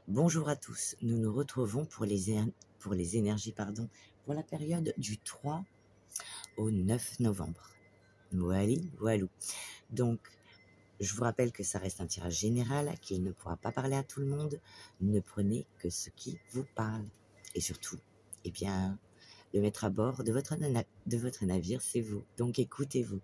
Bonjour à tous, nous nous retrouvons pour les énergies, pour la période du 3 au 9 novembre. Voili, voilou. Donc, je vous rappelle que ça reste un tirage général, qu'il ne pourra pas parler à tout le monde. Ne prenez que ce qui vous parle. Et surtout, eh bien, le maître à bord de votre navire, c'est vous. Donc, écoutez-vous.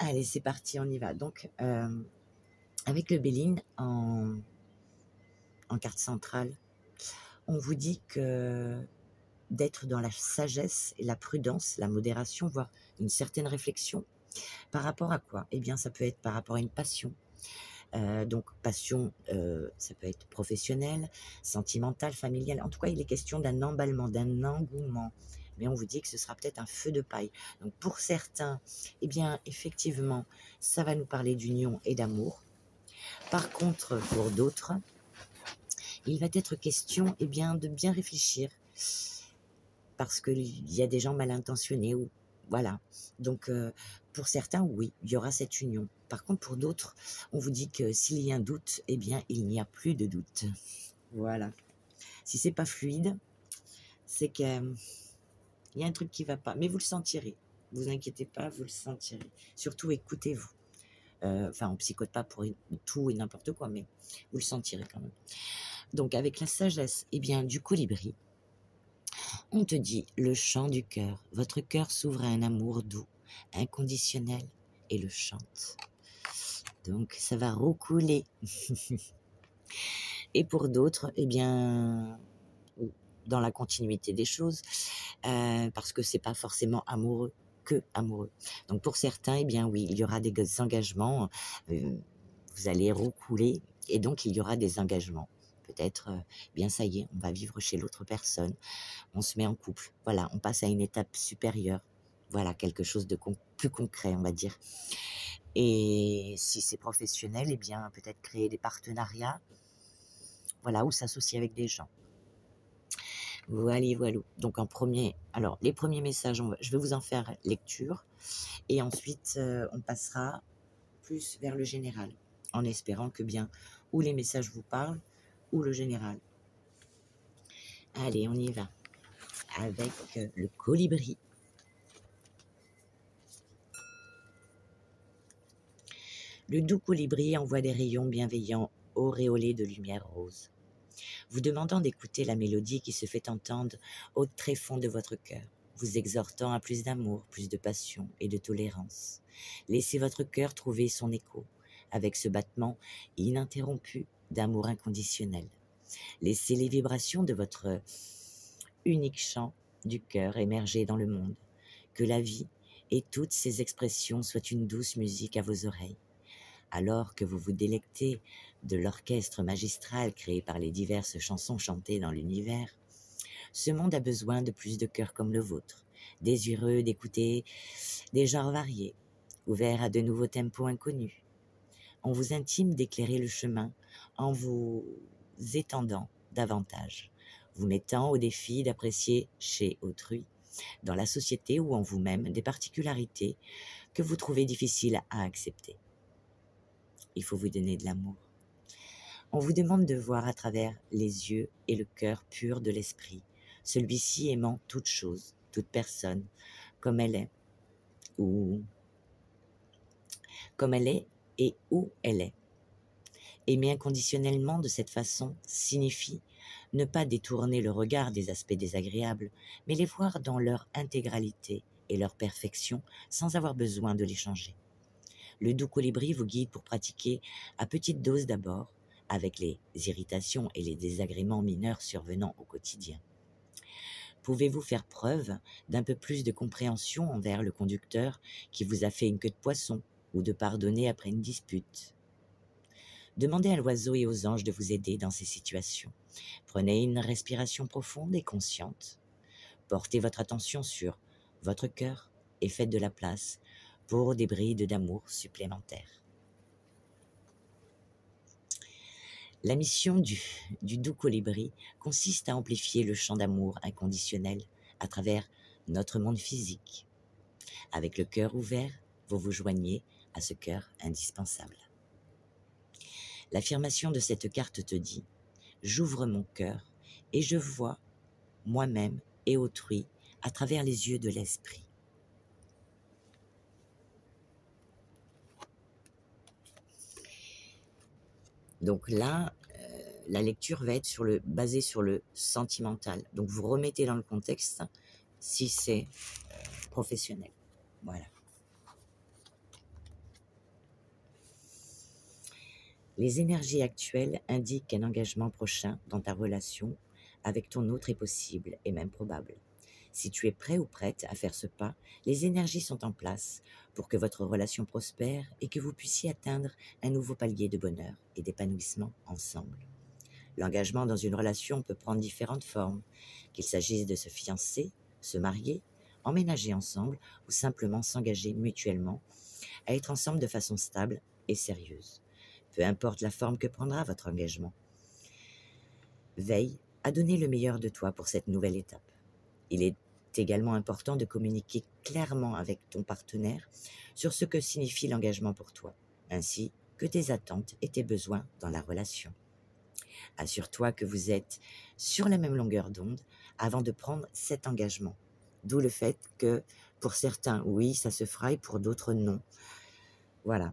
Allez, c'est parti, on y va. Donc, avec le Béline en carte centrale, on vous dit que d'être dans la sagesse et la prudence, la modération, voire une certaine réflexion. Par rapport à quoi? Eh bien, ça peut être par rapport à une passion. Donc, passion, ça peut être professionnelle, sentimentale, familiale. En tout cas, il est question d'un emballement, d'un engouement. Mais on vous dit que ce sera peut-être un feu de paille. Donc, pour certains, eh bien, effectivement, ça va nous parler d'union et d'amour. Par contre, pour d'autres, il va être question, eh bien, de bien réfléchir parce qu'il y a des gens mal intentionnés. Ou, voilà. Donc, pour certains, oui, il y aura cette union. Par contre, pour d'autres, on vous dit que s'il y a un doute, eh bien, il n'y a plus de doute. Voilà. Si c'est pas fluide, c'est qu'il y a un truc qui va pas. Mais vous le sentirez. Vous inquiétez pas, vous le sentirez. Surtout, écoutez-vous. Enfin, on psychote pas pour tout et n'importe quoi, mais vous le sentirez quand même. Donc, avec la sagesse, eh bien, du colibri, on te dit le chant du cœur. Votre cœur s'ouvre à un amour doux, inconditionnel, et le chante. Donc, ça va recouler. Et pour d'autres, eh bien, dans la continuité des choses, parce que c'est pas forcément amoureux que amoureux. Donc, pour certains, eh bien, oui, il y aura des engagements. Vous allez recouler, et donc il y aura des engagements. Peut-être, bien ça y est, on va vivre chez l'autre personne. On se met en couple. Voilà, on passe à une étape supérieure. Voilà, quelque chose de plus concret, on va dire. Et si c'est professionnel, eh bien, peut-être créer des partenariats, voilà, ou s'associer avec des gens. Voilà, voilà. Donc, alors, les premiers messages, je vais vous en faire lecture. Et ensuite, on passera plus vers le général, en espérant que bien, ou les messages vous parlent, ou le général. Allez, on y va. Avec le colibri. Le doux colibri envoie des rayons bienveillants auréolés de lumière rose, vous demandant d'écouter la mélodie qui se fait entendre au tréfonds de votre cœur, vous exhortant à plus d'amour, plus de passion et de tolérance. Laissez votre cœur trouver son écho avec ce battement ininterrompu d'amour inconditionnel. Laissez les vibrations de votre unique chant du cœur émerger dans le monde. Que la vie et toutes ses expressions soient une douce musique à vos oreilles. Alors que vous vous délectez de l'orchestre magistral créé par les diverses chansons chantées dans l'univers, ce monde a besoin de plus de cœurs comme le vôtre, désireux d'écouter des genres variés, ouverts à de nouveaux tempos inconnus. On vous intime d'éclairer le chemin en vous étendant davantage, vous mettant au défi d'apprécier chez autrui, dans la société ou en vous-même, des particularités que vous trouvez difficiles à accepter. Il faut vous donner de l'amour. On vous demande de voir à travers les yeux et le cœur pur de l'esprit, celui-ci aimant toute chose, toute personne, comme elle est, ou comme elle est et où elle est. Aimer inconditionnellement de cette façon signifie ne pas détourner le regard des aspects désagréables, mais les voir dans leur intégralité et leur perfection sans avoir besoin de les changer. Le doux colibri vous guide pour pratiquer à petite dose d'abord, avec les irritations et les désagréments mineurs survenant au quotidien. Pouvez-vous faire preuve d'un peu plus de compréhension envers le conducteur qui vous a fait une queue de poisson ou de pardonner après une dispute? Demandez à l'oiseau et aux anges de vous aider dans ces situations. Prenez une respiration profonde et consciente. Portez votre attention sur votre cœur et faites de la place pour des brides d'amour supplémentaires. La mission du doux colibri consiste à amplifier le chant d'amour inconditionnel à travers notre monde physique. Avec le cœur ouvert, vous vous joignez à ce cœur indispensable. L'affirmation de cette carte te dit « J'ouvre mon cœur et je vois moi-même et autrui à travers les yeux de l'esprit. » Donc là, la lecture va être basée sur le sentimental. Donc vous remettez dans le contexte si c'est professionnel. Voilà. Les énergies actuelles indiquent qu'un engagement prochain dans ta relation avec ton autre est possible et même probable. Si tu es prêt ou prête à faire ce pas, les énergies sont en place pour que votre relation prospère et que vous puissiez atteindre un nouveau palier de bonheur et d'épanouissement ensemble. L'engagement dans une relation peut prendre différentes formes, qu'il s'agisse de se fiancer, se marier, emménager ensemble ou simplement s'engager mutuellement à être ensemble de façon stable et sérieuse. Peu importe la forme que prendra votre engagement. Veille à donner le meilleur de toi pour cette nouvelle étape. Il est également important de communiquer clairement avec ton partenaire sur ce que signifie l'engagement pour toi, ainsi que tes attentes et tes besoins dans la relation. Assure-toi que vous êtes sur la même longueur d'onde avant de prendre cet engagement. D'où le fait que pour certains, oui, ça se fera et pour d'autres, non. Voilà.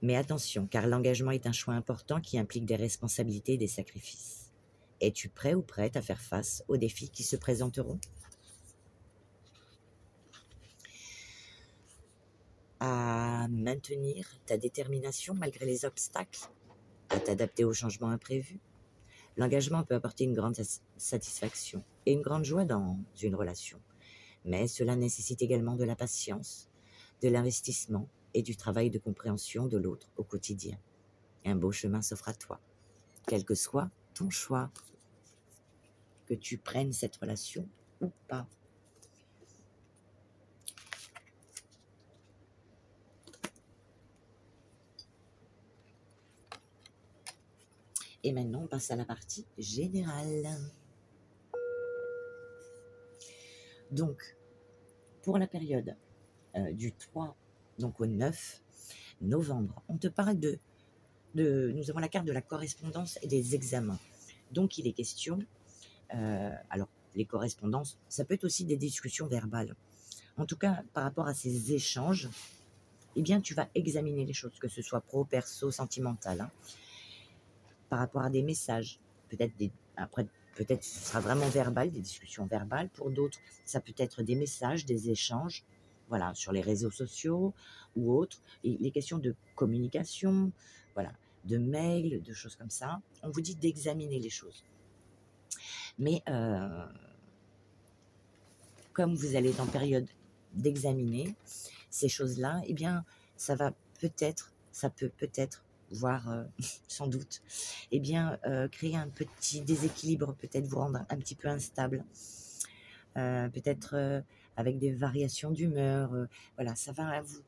Mais attention, car l'engagement est un choix important qui implique des responsabilités et des sacrifices. Es-tu prêt ou prête à faire face aux défis qui se présenteront? À maintenir ta détermination malgré les obstacles? À t'adapter aux changements imprévus? L'engagement peut apporter une grande satisfaction et une grande joie dans une relation. Mais cela nécessite également de la patience, de l'investissement et du travail de compréhension de l'autre au quotidien. Un beau chemin s'offre à toi, quel que soit ton choix, que tu prennes cette relation ou pas. Et maintenant, on passe à la partie générale. Donc, pour la période du 3 donc au 9 novembre, on te parle nous avons la carte de la correspondance et des examens. Donc, il est question, alors les correspondances, ça peut être aussi des discussions verbales. En tout cas, par rapport à ces échanges, eh bien, tu vas examiner les choses, que ce soit pro, perso, sentimental, hein, par rapport à des messages. Peut-être ce sera vraiment verbal, des discussions verbales. Pour d'autres, ça peut être des messages, des échanges, voilà, sur les réseaux sociaux ou autres. Et les questions de communication, voilà, de mails, de choses comme ça. On vous dit d'examiner les choses. Mais comme vous allez être en période d'examiner ces choses-là, eh bien, ça peut peut-être, voire sans doute, eh bien, créer un petit déséquilibre, peut-être vous rendre un petit peu instable, peut-être avec des variations d'humeur, voilà, ça va à vous.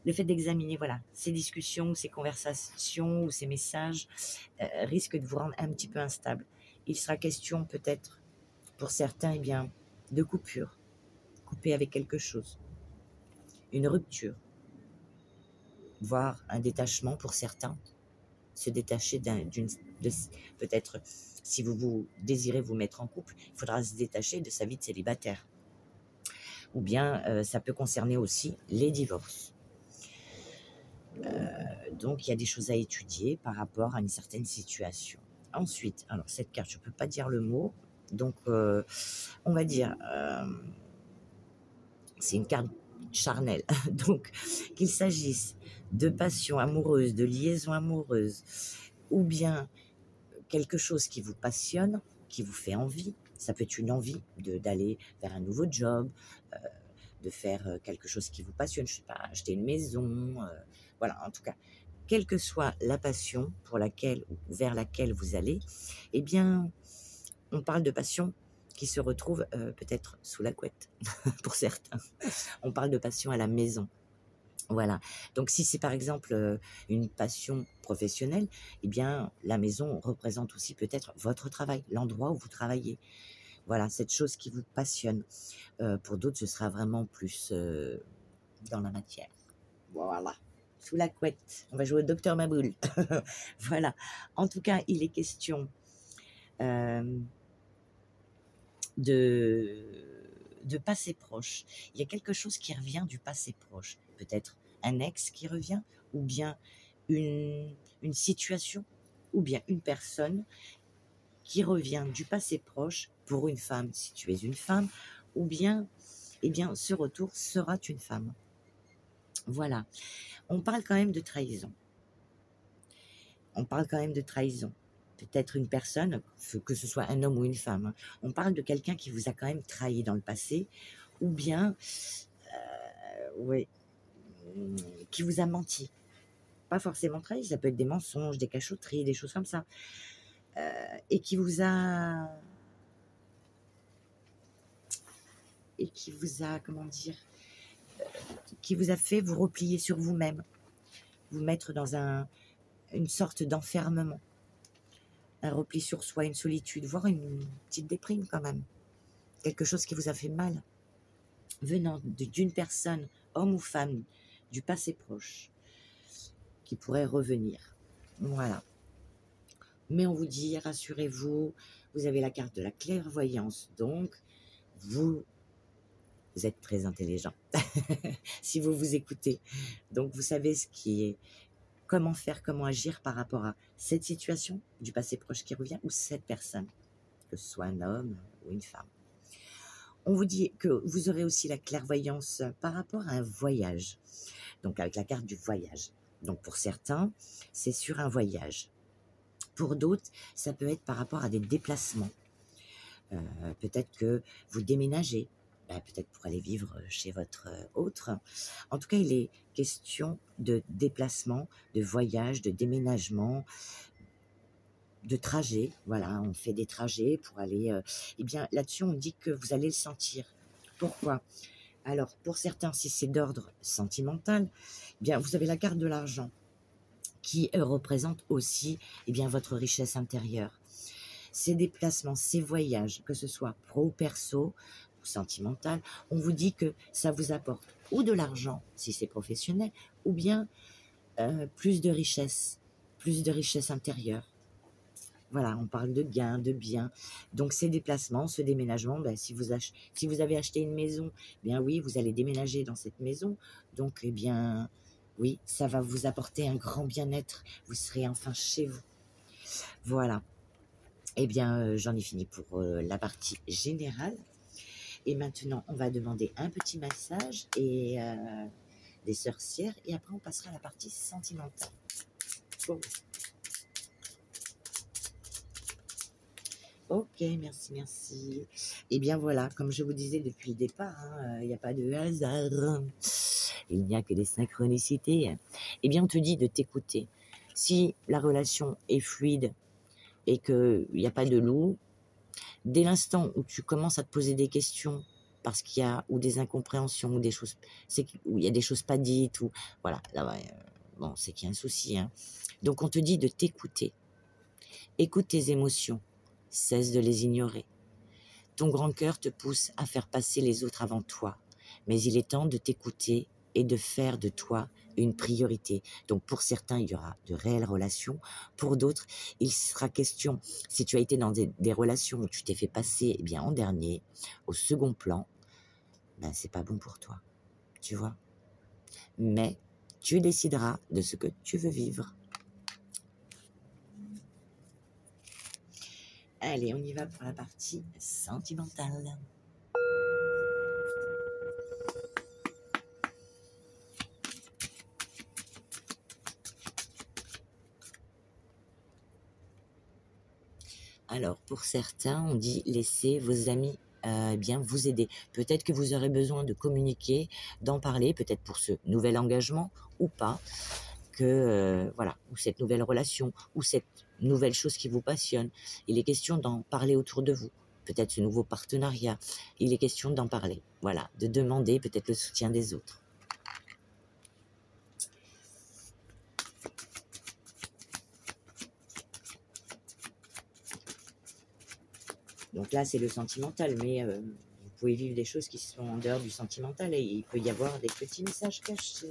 Le fait d'examiner, voilà, ces discussions, ces conversations ou ces messages risque de vous rendre un petit peu instable. Il sera question peut-être, pour certains, eh bien, de coupure, couper avec quelque chose, une rupture, voire un détachement pour certains, se détacher peut-être si vous désirez vous mettre en couple, il faudra se détacher de sa vie de célibataire. Ou bien ça peut concerner aussi les divorces. Donc il y a des choses à étudier par rapport à une certaine situation. Ensuite, alors cette carte, je ne peux pas dire le mot, donc on va dire, c'est une carte charnelle, donc qu'il s'agisse de passion amoureuse, de liaison amoureuse, ou bien quelque chose qui vous passionne, qui vous fait envie. Ça peut être une envie d'aller vers un nouveau job, de faire quelque chose qui vous passionne, je ne sais pas, acheter une maison, voilà, en tout cas, quelle que soit la passion pour laquelle ou vers laquelle vous allez, eh bien, on parle de passion qui se retrouve peut-être sous la couette, pour certains. On parle de passion à la maison. Voilà. Donc, si c'est par exemple une passion professionnelle, eh bien, la maison représente aussi peut-être votre travail, l'endroit où vous travaillez. Voilà, cette chose qui vous passionne. Pour d'autres, ce sera vraiment plus dans la matière. Voilà. sous la couette. On va jouer au docteur Maboul. Voilà. En tout cas, il est question de passé proche. Il y a quelque chose qui revient du passé proche. Peut-être un ex qui revient, ou bien une situation, ou bien une personne qui revient du passé proche pour une femme, si tu es une femme, ou bien, eh bien, ce retour sera une femme. Voilà. On parle quand même de trahison. On parle quand même de trahison. Peut-être une personne, que ce soit un homme ou une femme. Hein. On parle de quelqu'un qui vous a quand même trahi dans le passé, ou bien, ouais, qui vous a menti. Pas forcément trahi, ça peut être des mensonges, des cachotteries, des choses comme ça. Et qui vous a, comment dire, qui vous a fait vous replier sur vous-même, vous mettre dans une sorte d'enfermement, un repli sur soi, une solitude, voire une petite déprime quand même, quelque chose qui vous a fait mal, venant d'une personne, homme ou femme, du passé proche, qui pourrait revenir. Voilà. Mais on vous dit, rassurez-vous, vous avez la carte de la clairvoyance, donc vous êtes très intelligent si vous vous écoutez. Donc vous savez ce qui est, comment faire, comment agir par rapport à cette situation du passé proche qui revient ou cette personne, que ce soit un homme ou une femme. On vous dit que vous aurez aussi la clairvoyance par rapport à un voyage, donc avec la carte du voyage. Donc pour certains, c'est sur un voyage. Pour d'autres, ça peut être par rapport à des déplacements. Peut-être que vous déménagez, peut-être pour aller vivre chez votre autre. En tout cas, il est question de déplacement, de voyage, de déménagement, de trajet. Voilà, on fait des trajets pour aller... eh bien, là-dessus, on dit que vous allez le sentir. Pourquoi ? Alors, pour certains, si c'est d'ordre sentimental, eh bien, vous avez la carte de l'argent qui représente aussi votre richesse intérieure. Ces déplacements, ces voyages, que ce soit pro ou perso ou sentimental, on vous dit que ça vous apporte ou de l'argent, si c'est professionnel, ou bien plus de richesse intérieure. Voilà, on parle de gains, de biens. Donc ces déplacements, ce déménagement, si vous avez acheté une maison, bien oui, vous allez déménager dans cette maison. Donc, oui, ça va vous apporter un grand bien-être. Vous serez enfin chez vous. Voilà. J'en ai fini pour la partie générale. Et maintenant, on va demander un petit massage et des sorcières. Et après, on passera à la partie sentimentale. Bon. Ok, merci. Et bien voilà, comme je vous disais depuis le départ, il n'y a pas de hasard. Il n'y a que des synchronicités. Eh bien, on te dit de t'écouter. Si la relation est fluide et qu'il n'y a pas de loup, dès l'instant où tu commences à te poser des questions parce qu'il y a ou des incompréhensions ou des choses, où il y a des choses pas dites, ou voilà, là, bon, c'est qu'il y a un souci. Hein. Donc, on te dit de t'écouter. Écoute tes émotions. Cesse de les ignorer. Ton grand cœur te pousse à faire passer les autres avant toi, mais il est temps de t'écouter et de faire de toi une priorité. Donc pour certains, il y aura de réelles relations. Pour d'autres, il sera question, si tu as été dans des relations où tu t'es fait passer en dernier, au second plan, c'est pas bon pour toi, tu vois. Mais tu décideras de ce que tu veux vivre. Allez, on y va pour la partie sentimentale. Alors, pour certains, on dit laissez vos amis vous aider. Peut-être que vous aurez besoin de communiquer, d'en parler, peut-être pour ce nouvel engagement ou pas, ou cette nouvelle relation, ou cette nouvelle chose qui vous passionne. Il est question d'en parler autour de vous. Peut-être ce nouveau partenariat. Il est question d'en parler. Voilà, de demander peut-être le soutien des autres. Donc là, c'est le sentimental, mais vous pouvez vivre des choses qui sont en dehors du sentimental et il peut y avoir des petits messages cachés.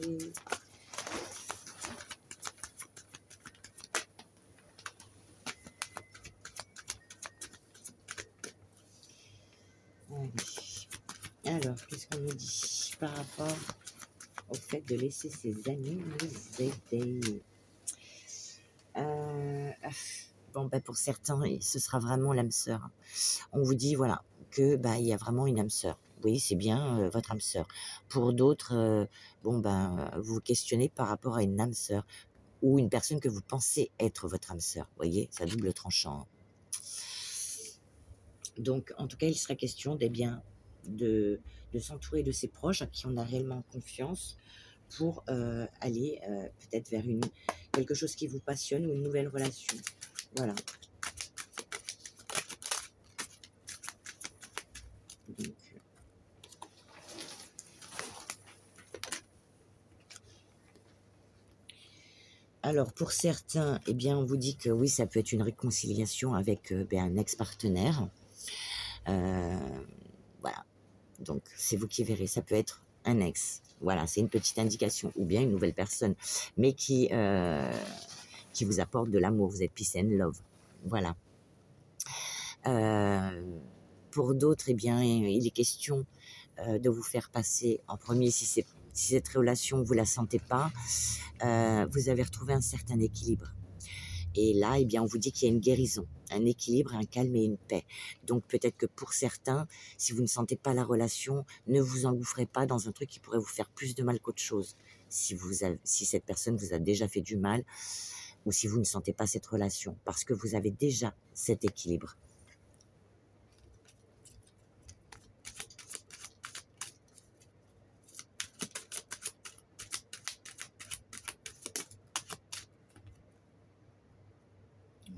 Alors, qu'est-ce qu'on nous dit par rapport au fait de laisser ses amis nous aider? Bon, ben pour certains, ce sera vraiment l'âme sœur. On vous dit, voilà, que il y a vraiment une âme sœur. Oui, c'est bien votre âme sœur. Pour d'autres, bon, vous vous questionnez par rapport à une âme sœur ou une personne que vous pensez être votre âme sœur. Vous voyez, ça double tranchant. Donc, en tout cas, il sera question de s'entourer de ses proches à qui on a réellement confiance pour aller peut-être vers quelque chose qui vous passionne ou une nouvelle relation. Voilà. Donc, alors, pour certains, eh bien, on vous dit que oui, ça peut être une réconciliation avec un ex-partenaire. Voilà. Donc, c'est vous qui verrez. Ça peut être un ex. Voilà, c'est une petite indication. Ou bien une nouvelle personne. Mais qui vous apporte de l'amour. Vous êtes peace and love. Voilà. Pour d'autres, eh bien, il est question de vous faire passer en premier si cette relation, vous ne la sentez pas. Vous avez retrouvé un certain équilibre. Et là, eh bien, on vous dit qu'il y a une guérison, un équilibre, un calme et une paix. Donc peut-être que pour certains, si vous ne sentez pas la relation, ne vous engouffrez pas dans un truc qui pourrait vous faire plus de mal qu'autre chose. Si cette personne vous a déjà fait du mal, ou si vous ne sentez pas cette relation, parce que vous avez déjà cet équilibre.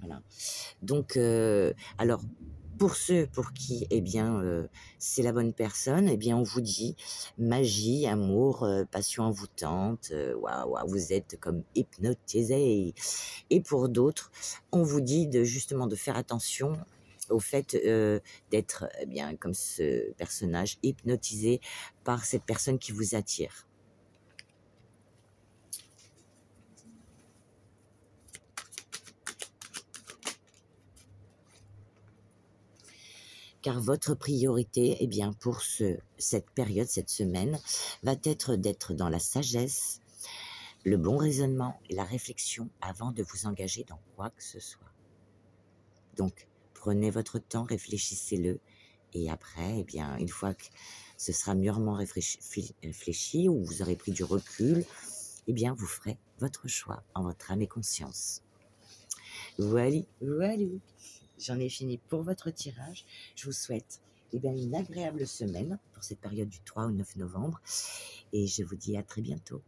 Voilà. Donc, alors, pour ceux pour qui, eh bien, c'est la bonne personne, eh bien, on vous dit magie, amour, passion envoûtante, waouh, vous êtes comme hypnotisé. Et pour d'autres, on vous dit justement de faire attention au fait d'être, eh bien, comme ce personnage, hypnotisé par cette personne qui vous attire. Car votre priorité, eh bien, pour cette période, cette semaine, va être d'être dans la sagesse, le bon raisonnement et la réflexion avant de vous engager dans quoi que ce soit. Donc, prenez votre temps, réfléchissez-le, et après, eh bien, une fois que ce sera mûrement réfléchi ou vous aurez pris du recul, eh bien, vous ferez votre choix en votre âme et conscience. Voilà, voilà. J'en ai fini pour votre tirage. Je vous souhaite une agréable semaine pour cette période du 3 au 9 novembre et je vous dis à très bientôt.